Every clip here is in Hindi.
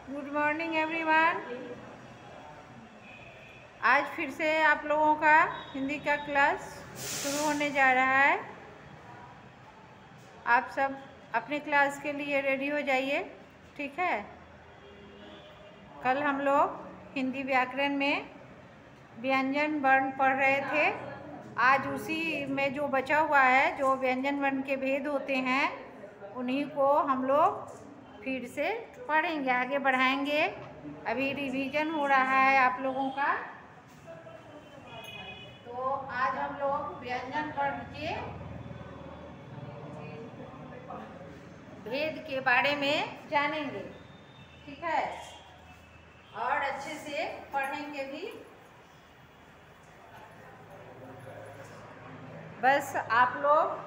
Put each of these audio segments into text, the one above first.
Good morning everyone. आज फिर से आप लोगों का हिंदी का क्लास शुरू होने जा रहा है। आप सब अपने क्लास के लिए रेडी हो जाइए, ठीक है। कल हम लोग हिंदी व्याकरण में व्यंजन वर्ण पढ़ रहे थे। आज उसी में जो बचा हुआ है, जो व्यंजन वर्ण के भेद होते हैं, उन्हीं को हम लोग फिर से पढ़ेंगे, आगे बढ़ाएंगे। अभी रिवीजन हो रहा है आप लोगों का। तो आज हम लोग व्यंजन वर्ण के भेद के बारे में जानेंगे, ठीक है, और अच्छे से पढ़ेंगे भी। बस आप लोग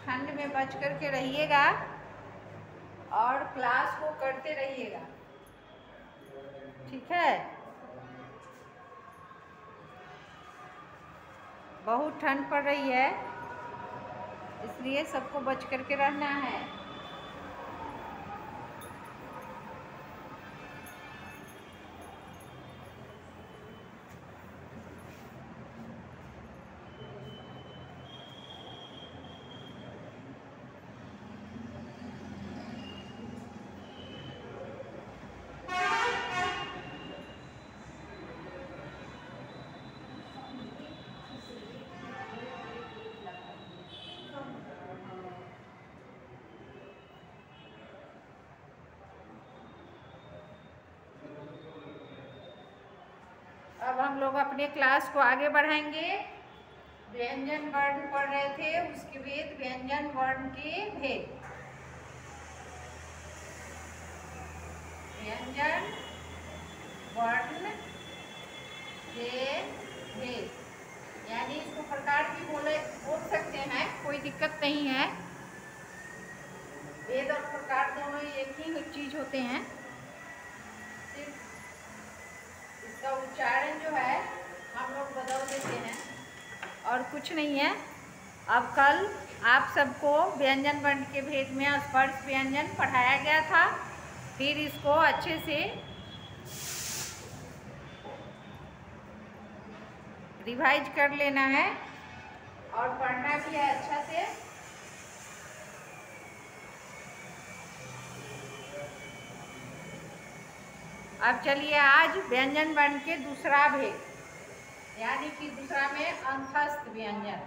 ठंड में बच कर के रहिएगा और क्लास को करते रहिएगा, ठीक है। बहुत ठंड पड़ रही है, इसलिए सबको बच कर के रहना है। अब हम लोग अपने क्लास को आगे बढ़ाएंगे। व्यंजन वर्ण पढ़ रहे थे, उसके भेद, व्यंजन वर्ण के भेद। व्यंजन वर्ण के भेद, यानी इसको प्रकार भी बोल सकते हैं, कोई दिक्कत नहीं है। भेद और प्रकार दोनों एक ही चीज होते हैं, सिर्फ इसका उच्चारण जो है हम लोग बदल देते हैं और कुछ नहीं है। अब कल आप सबको व्यंजन वर्ण के भेद में स्पर्श व्यंजन पढ़ाया गया था, फिर इसको अच्छे से रिवाइज कर लेना है और पढ़ना भी है अच्छा से। अब चलिए आज व्यंजन वर्ण के दूसरा भेद, यानी कि दूसरा में अंतस्थ व्यंजन।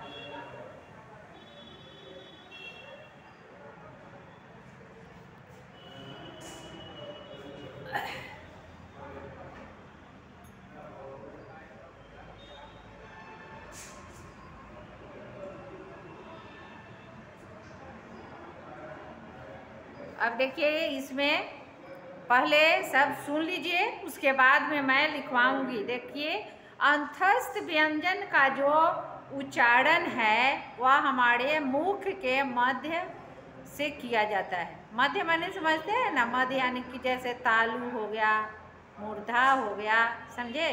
अब देखिए, इसमें पहले सब सुन लीजिए, उसके बाद में मैं लिखवाऊंगी। देखिए, अंतस्थ व्यंजन का जो उच्चारण है वह हमारे मुख के मध्य से किया जाता है। मध्य माने समझते हैं ना, मध्य यानी कि जैसे तालु हो गया, मूर्धा हो गया, समझे।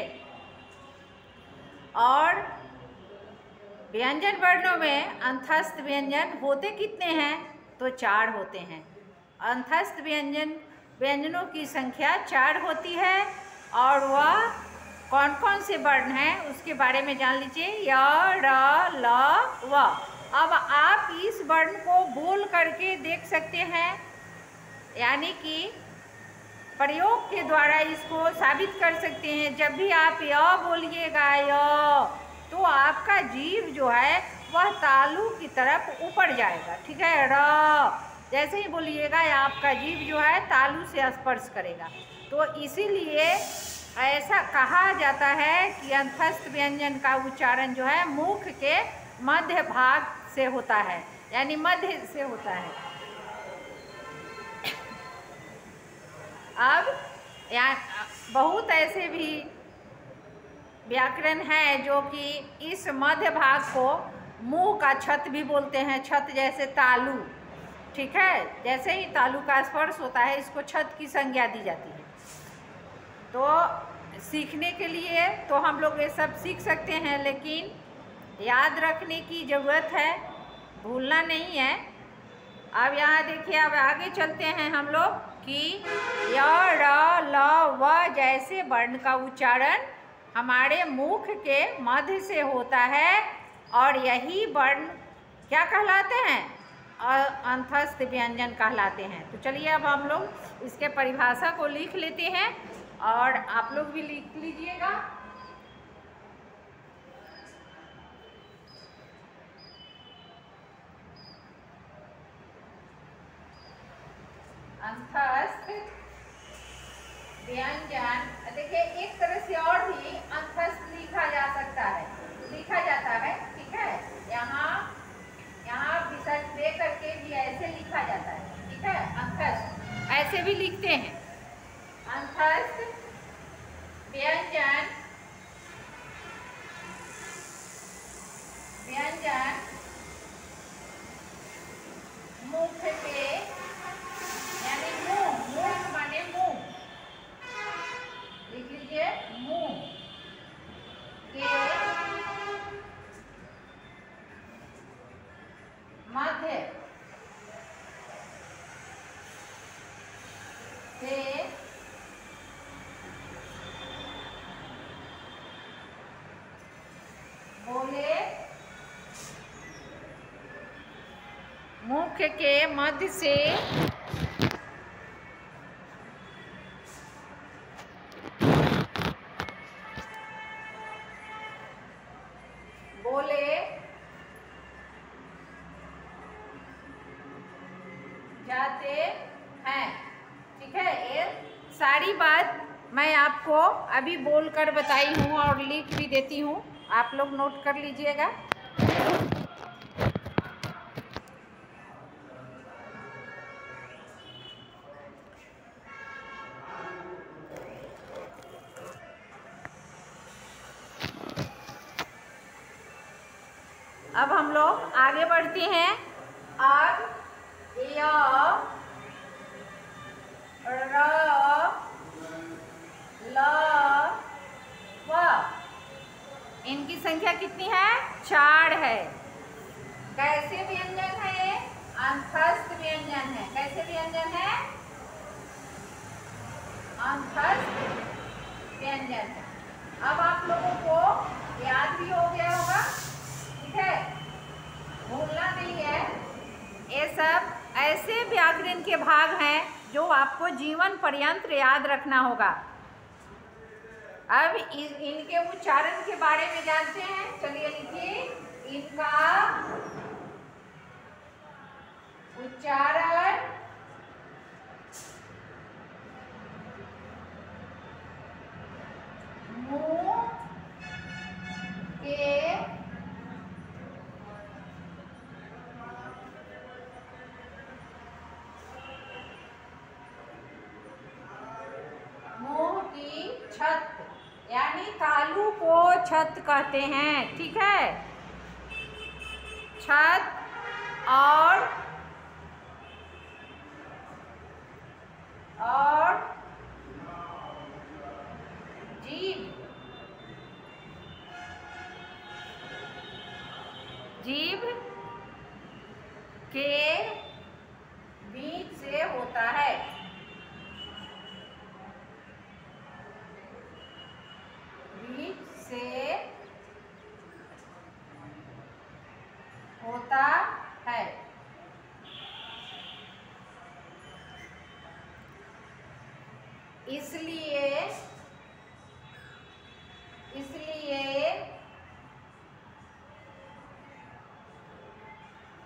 और व्यंजन वर्णों में अंतस्थ व्यंजन होते कितने हैं? तो 4 होते हैं। अंतस्थ व्यंजनों की संख्या 4 होती है। और वह कौन कौन से वर्ण हैं उसके बारे में जान लीजिए। य, र, ल, व। अब आप इस वर्ण को बोल करके देख सकते हैं, यानी कि प्रयोग के द्वारा इसको साबित कर सकते हैं। जब भी आप य बोलिएगा, य, तो आपका जीभ जो है वह तालु की तरफ ऊपर जाएगा, ठीक है। र जैसे ही बोलिएगा आपका जीभ जो है तालु से स्पर्श करेगा। तो इसीलिए ऐसा कहा जाता है कि अंतस्थ व्यंजन का उच्चारण जो है मुख के मध्य भाग से होता है, यानी मध्य से होता है। अब बहुत ऐसे भी व्याकरण है जो कि इस मध्य भाग को मुंह का छत भी बोलते हैं। छत जैसे तालु, ठीक है, जैसे ही तालु का स्पर्श होता है इसको छत की संज्ञा दी जाती है। तो सीखने के लिए तो हम लोग ये सब सीख सकते हैं, लेकिन याद रखने की ज़रूरत है, भूलना नहीं है। अब यहाँ देखिए, अब आगे चलते हैं हम लोग कि य, र, ल, ऐसे वर्ण का उच्चारण हमारे मुख के मध्य से होता है और यही वर्ण क्या कहलाते हैं? अंतस्थ व्यंजन कहलाते हैं। तो चलिए अब हम लोग इसके परिभाषा को लिख लेते हैं और आप लोग भी लिख लीजिएगा। अंतस्थ व्यंजन, देखिए एक तरह से और भी अंतस्थ लिखा जा सकता है, लिखा जाता है, ठीक है। यहाँ विसर्ग दे करके भी ऐसे लिखा जाता है, ठीक है। अंतस्थ ऐसे भी लिखते हैं। अंतस्थ व्यंजन मुख के, यानी मुंह, मुख माने मुंह, लिख लीजिए, मुंह के मध्य से बोले, मुख के मध्य से बोले जाते हैं, ठीक है। ये सारी बात मैं आपको अभी बोलकर बताई हूँ और लिख भी देती हूँ, आप लोग नोट कर लीजिएगा। अब हम लोग आगे बढ़ते हैं। अब य, र, ल, व, इनकी संख्या कितनी है? 4 है। कैसे व्यंजन है? अंतस्थ व्यंजन है। कैसे व्यंजन है? अंतस्थ व्यंजन है। अब आप लोगों को याद भी हो गया होगा, ठीक है, भूलना नहीं है। ये सब ऐसे व्याकरण के भाग हैं जो आपको जीवन पर्यंत याद रखना होगा। अब इनके उच्चारण के बारे में जानते हैं। चलिए लिखिए, इनका उच्चारण मुंह के छत, यानी तालू को छत कहते हैं, ठीक है। छत और जीभ के बीच से होता है। से होता है। इसलिए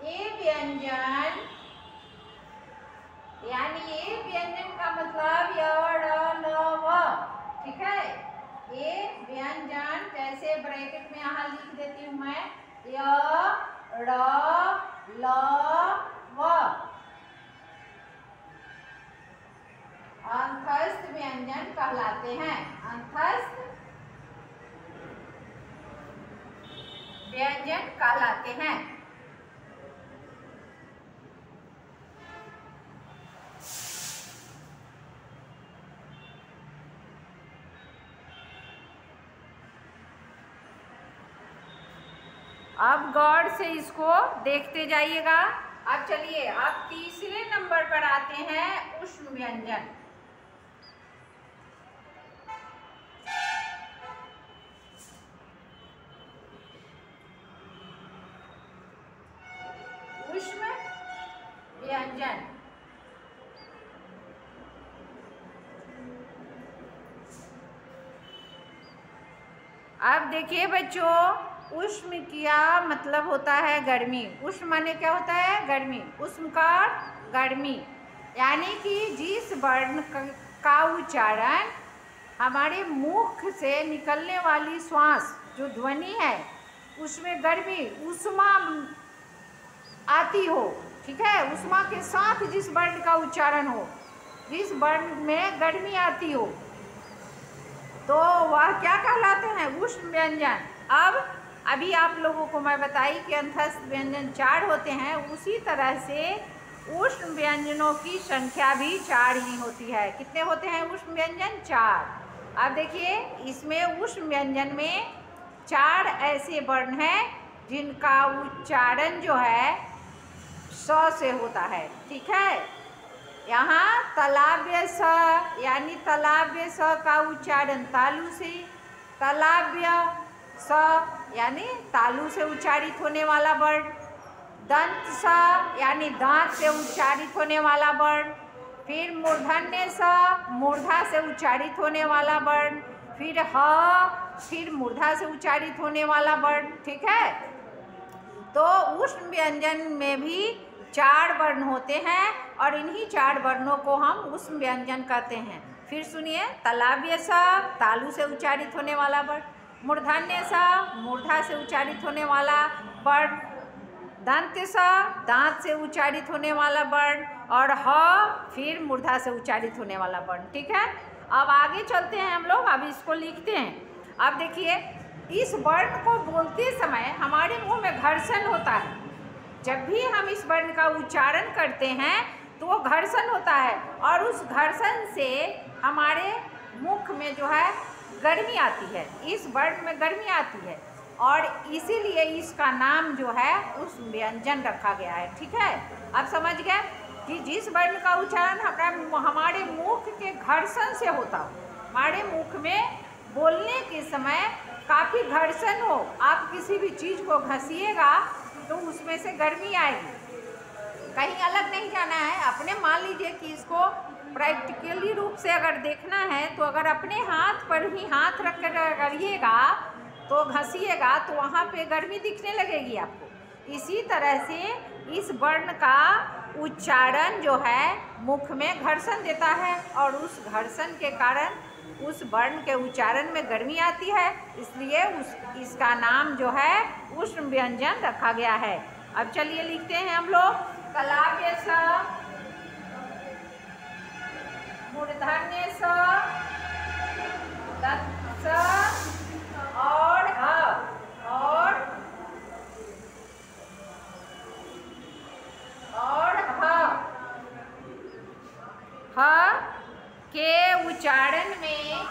ये व्यंजन, यानी ये व्यंजन का मतलब य, ड़, ल, व, ठीक है। ये व्यंजन जैसे ब्रैकेट में यहाँ लिख देती हूँ मैं, य, ड़, ल, व, अंतस्थ व्यंजन कहलाते हैं। अंतस्थ व्यंजन कहलाते हैं। अब गौर से इसको देखते जाइएगा। अब चलिए, अब तीसरे नंबर पर आते हैं उष्ण व्यंजन। अब देखिए बच्चों, उष्म क्या मतलब होता है गर्मी। उष्म माने क्या होता है? गर्मी। उष्म का गर्मी, यानी कि जिस वर्ण का उच्चारण हमारे मुख से निकलने वाली श्वास जो ध्वनि है उसमें गर्मी उष्मा आती हो, ठीक है, उष्मा के साथ जिस वर्ण का उच्चारण हो, जिस वर्ण में गर्मी आती हो, तो वह क्या कहलाते हैं? उष्ण व्यंजन। अब अभी आप लोगों को मैं बताई कि अंतस्थ व्यंजन 4 होते हैं, उसी तरह से उष्ण व्यंजनों की संख्या भी 4 ही होती है। कितने होते हैं उष्ण व्यंजन? 4। अब देखिए, इसमें उष्ण व्यंजन में 4 ऐसे वर्ण हैं जिनका उच्चारण जो है स से होता है, ठीक है। यहाँ तलाव्य स यानी तलाव्य स का उच्चारण तालु से, तलाव्य स यानी तालु से उच्चारित होने वाला वर्ण, दंत स यानी दांत से उच्चारित होने वाला वर्ण, फिर मूर्धन्य स मूर्धा से उच्चारित होने वाला वर्ण, फिर ह फिर मूर्धा से उच्चारित होने वाला वर्ण, ठीक है। तो उष्ण व्यंजन में भी 4 वर्ण होते हैं और इन्हीं 4 वर्णों को हम उष्ण व्यंजन कहते हैं। फिर सुनिए, तलाव्य स तालु से उच्चारित होने वाला वर्ण, मूर्धन्य स मूर्धा से उच्चारित होने वाला वर्ण, दंत्य स दांत से उच्चारित होने वाला वर्ण, और ह फिर मूर्धा से उच्चारित होने वाला वर्ण, ठीक है। अब आगे चलते हैं हम लोग, अब इसको लिखते हैं। अब देखिए, इस वर्ण को बोलते समय हमारे मुंह में घर्षण होता है। जब भी हम इस वर्ण का उच्चारण करते हैं तो वो घर्षण होता है, और उस घर्षण से हमारे मुख में जो है गर्मी आती है, इस वर्ण में गर्मी आती है, और इसीलिए इसका नाम जो है उस व्यंजन रखा गया है, ठीक है। अब समझ गए कि जिस वर्ण का उच्चारण हमारे मुख के घर्षण से होता हो, हमारे मुख में बोलने के समय काफ़ी घर्षण हो, आप किसी भी चीज़ को घसीएगा तो उसमें से गर्मी आएगी, कहीं अलग नहीं जाना है। अपने मान लीजिए कि इसको प्रैक्टिकली रूप से अगर देखना है तो अगर अपने हाथ पर ही हाथ रख कर करिएगा तो घसीएगा तो वहाँ पे गर्मी दिखने लगेगी आपको। इसी तरह से इस वर्ण का उच्चारण जो है मुख में घर्षण देता है, और उस घर्षण के कारण उस वर्ण के उच्चारण में गर्मी आती है, इसलिए इसका नाम जो है उष्ण व्यंजन रखा गया है। अब चलिए लिखते हैं हम लोग, तलाव्य स, मूर्धन्य स, दंत स और ह, और ह के उच्चारण में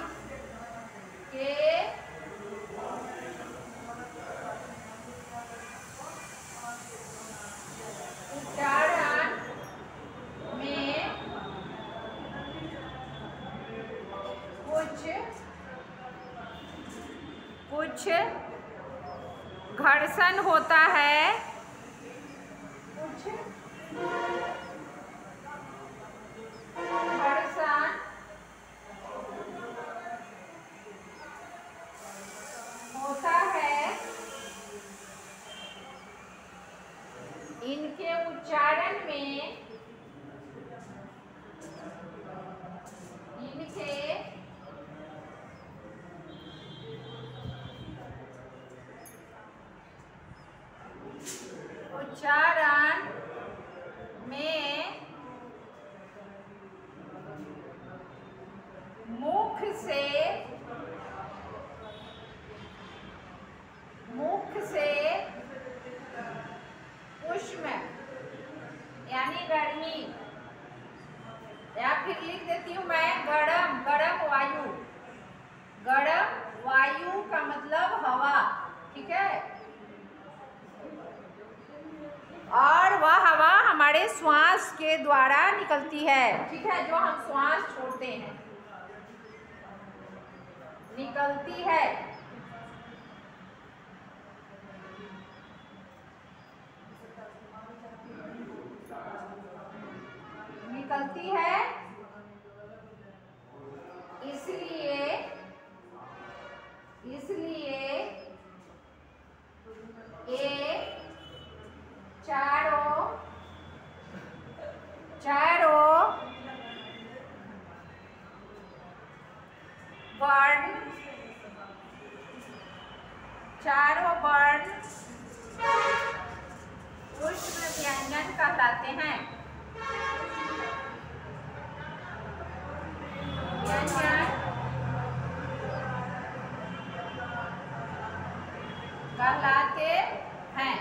कुछ घर्षण होता है, कुछ घर्षण होता है, इनके उच्चारण में, इनके उच्चारण में मुख से उष्ण यानी गर्मी, या फिर लिख देती हूँ मैं गरम वायु। गरम वायु का मतलब हवा, ठीक है, और वह हवा हमारे श्वास के द्वारा निकलती है, ठीक है, जो हम श्वास छोड़ते हैं निकलती है। निकलती है, इसलिए वर्ण, चारों वर्ण ऊष्म व्यंजन कहलाते हैं। व्यंजन कहलाते हैं।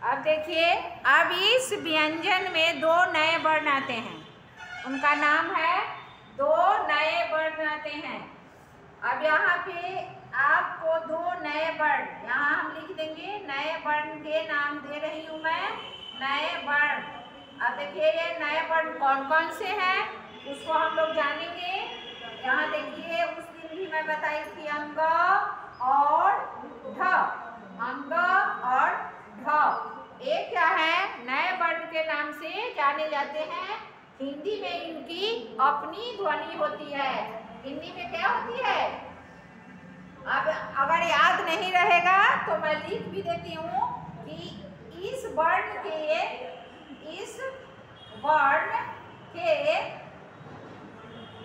अब देखिए, अब इस व्यंजन में दो नए वर्ण आते हैं, उनका नाम है, दो नए वर्ण आते हैं। अब यहाँ पे आपको दो नए वर्ण, यहाँ हम लिख देंगे, नए वर्ण के नाम दे रही हूँ मैं, नए वर्ण। अब देखिए ये नए वर्ण कौन कौन से हैं उसको हम लोग जानेंगे। यहाँ देखिए, उस दिन भी मैं बताई थी अंग और ढ, अंग और ढ, ये क्या है, नए वर्ण के नाम से जाने जाते हैं। हिंदी में इनकी अपनी ध्वनि होती है। हिंदी में क्या होती है, अब अगर याद नहीं रहेगा तो मैं लिख भी देती हूँ कि इस वर्ण के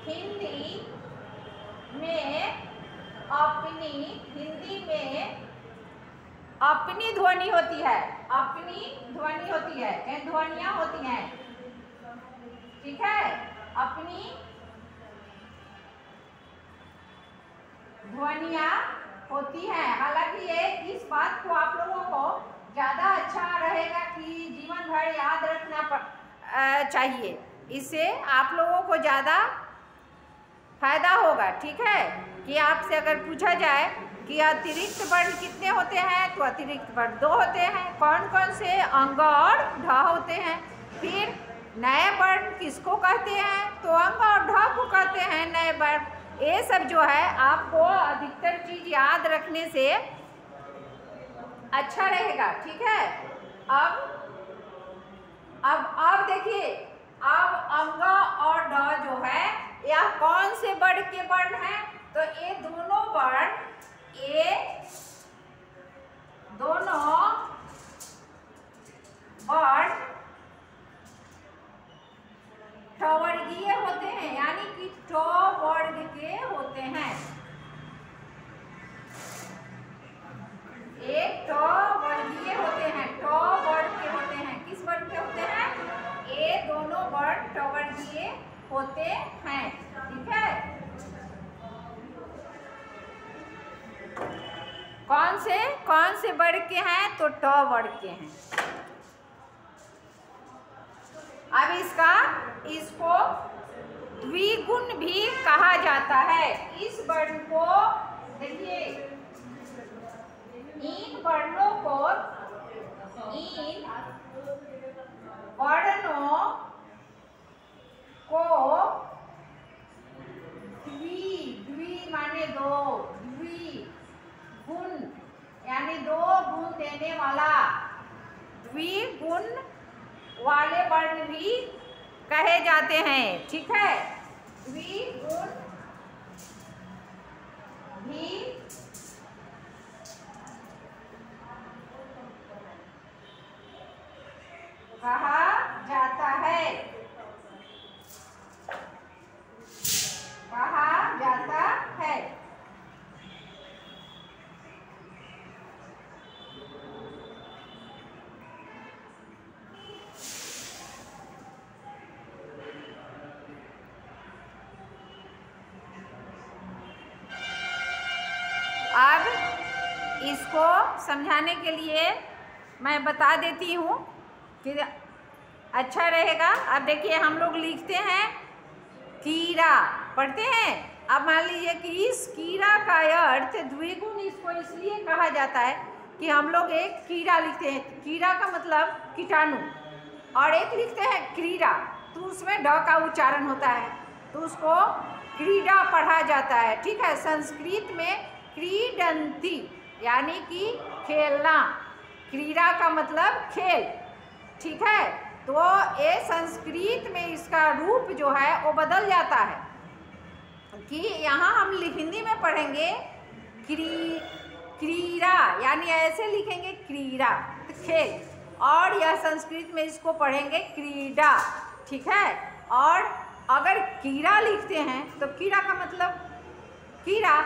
हिंदी में अपनी ध्वनि होती है, अपनी ध्वनि होती है, ध्वनियाँ होती हैं, ठीक है, अपनी ध्वनियाँ होती हैं। हालांकि ये इस बात को आप लोगों को ज़्यादा अच्छा रहेगा कि जीवन भर याद रखना चाहिए, इससे आप लोगों को ज़्यादा फायदा होगा, ठीक है। कि आपसे अगर पूछा जाए कि अतिरिक्त वर्ण कितने होते हैं, तो अतिरिक्त वर्ण दो होते हैं। कौन कौन से, अंग और ढ होते हैं। फिर नए वर्ण किसको कहते हैं, तो अंग और ढ को कहते हैं नए वर्ण। ये सब जो है आपको अधिकतर चीज याद रखने से अच्छा रहेगा, ठीक है। अब देखिए, अब अंग और ढ जो है यह कौन से वर्ण के वर्ण हैं, तो ये दोनों वर्ण, ये दोनों वर्ण टवर्गीय होते हैं, यानी कि ट वर्ग के होते हैं। एक ट वर्गीय होते हैं, ट वर्ग के होते हैं। किस वर्ग के होते हैं, ये दोनों वर्ण टवर्गीय होते हैं, ठीक है। कौन से वर्ग के हैं, तो ट वर्ग के हैं। अब इसको द्विगुण भी कहा जाता है। इस वर्ण को देखिए, इन वर्णों को द्वि माने दो, द्विगुण यानी दो गुण देने वाला, द्विगुण वाले वर्ण भी कहे जाते हैं, ठीक है। द्विगुण भी कहा जाता है, अब इसको समझाने के लिए मैं बता देती हूँ कि अच्छा रहेगा। अब देखिए, हम लोग लिखते हैं कीड़ा, पढ़ते हैं। अब मान लीजिए कि इस कीड़ा का अर्थ द्विगुण इसको इसलिए कहा जाता है कि हम लोग एक कीड़ा लिखते हैं, कीड़ा का मतलब कीटाणु, और एक लिखते हैं क्रीड़ा, तो उसमें ड का उच्चारण होता है, तो उसको क्रीड़ा पढ़ा जाता है, ठीक है। संस्कृत में क्रीडंती यानी कि खेलना, क्रीड़ा का मतलब खेल, ठीक है। तो ये संस्कृत में इसका रूप जो है वो बदल जाता है, कि यहाँ हम हिंदी में पढ़ेंगे क्रीड़ा, यानी ऐसे लिखेंगे क्रीड़ा, खेल, और यह संस्कृत में इसको पढ़ेंगे क्रीड़ा, ठीक है। और अगर कीड़ा लिखते हैं तो कीड़ा का मतलब कीड़ा,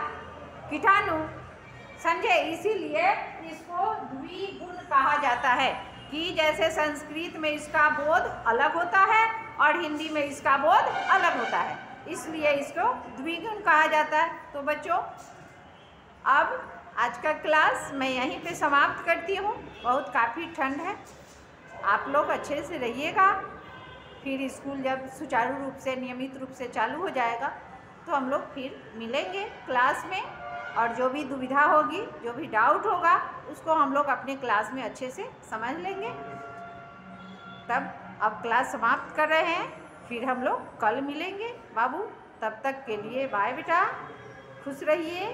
कीटाणु, समझे, इसीलिए इसको द्विगुण कहा जाता है कि जैसे संस्कृत में इसका बोध अलग होता है और हिंदी में इसका बोध अलग होता है, इसलिए इसको द्विगुण कहा जाता है। तो बच्चों, अब आज का क्लास मैं यहीं पे समाप्त करती हूँ। बहुत काफ़ी ठंड है, आप लोग अच्छे से रहिएगा। फिर स्कूल जब सुचारू रूप से, नियमित रूप से चालू हो जाएगा तो हम लोग फिर मिलेंगे क्लास में, और जो भी दुविधा होगी, जो भी डाउट होगा, उसको हम लोग अपने क्लास में अच्छे से समझ लेंगे। तब अब क्लास समाप्त कर रहे हैं, फिर हम लोग कल मिलेंगे बाबू। तब तक के लिए बाय बेटा, खुश रहिए।